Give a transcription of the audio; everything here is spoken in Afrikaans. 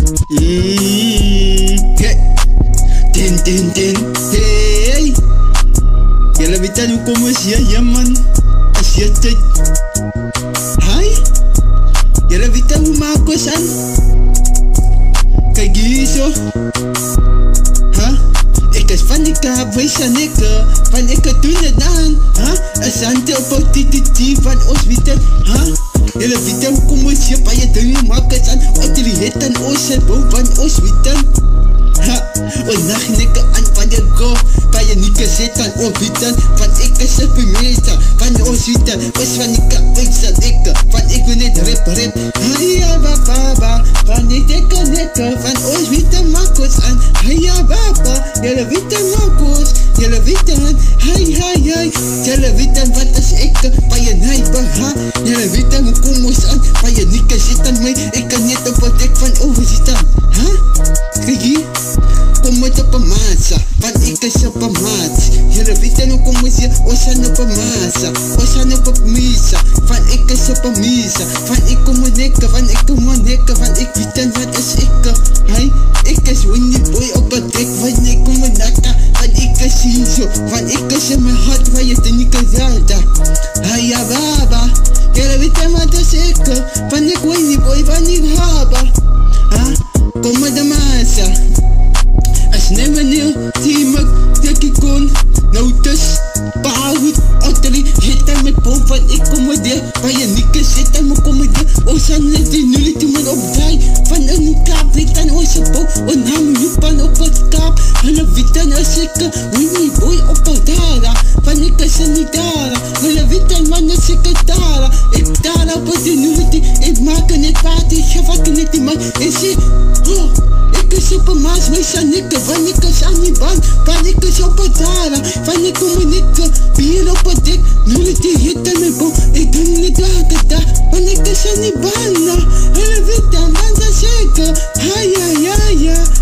Hey, jelle weet hoe kom ons hier, man? As jy tyd. Hi, jelle weet hoe maak ons aan? Kijk hier zo. Ik is van die kaap, wees aan ik. Van ik doen het aan. Is aan de opportunity van ons weten. Jelle weet hoe kom ons hier, bij je dingen maak ons aan. Wat jullie het aan ons het bouw van ons weten. O nacht nikke aan van je go. Van je nikke zit aan ons weten. Van ik is een bemeester. Van ons weten. Was van die kaap, wees aan ik. Van ik wil niet rip. Hiya baba. Van ik dekken nekken. Van ons weten maak ons aan. Hiya baba. Jelle weten maak ons. Jelle weten. Hi. Jelle weten wat is ik. Van je nijper. Jelle weten hoe kom ons aan. Van je nikke zit aan mij. Ik kan niet op het dek van over zitten. Kijk hier. Kom het op een massa, want ik is op een maat. Jullie weten hoe kom ons hier, ons zijn op een massa. Ons zijn op een misa, van ik is op een misa. Van ik kom een nekken, van ik kom een nekken. Van ik weet wat is ik. Hey, ik is Winnie Boy op het dek, van ik kom een nekken. Van ik is hier zo, van ik is in mijn hart, waar je te niet kan zelden. Hey ja baba, jullie weten wat is ik. Van ik Winnie Boy, van ik haba. Kom met de massa. As never knew, team up, take it on. Notice, power, utterly, hit aan met pomp van ik kom met je. Van je nikke zit aan me kom met je. O zijn net die nullie die me opdraai. Van een kaap, weet aan onze bouw. O naam joepan op het kaap. Hulle weet aan als ik, Winnie Boy op het dara. Van ik is er niet dara. Hulle weet aan man als ik het dara. Ik dara op die nullie, ik maak een net party. Ik ga vakken net die man. En zie, ik is op een maas, wees aan nikke. Van ik is aan die band, van ik is op het dara. Van ik kom een nikke, bier op het dek. Nullie die hit aan mijn boom. Ik doe niet welke dag, van ik is aan die band. Hulle weet aan man, dat zeker. Ja.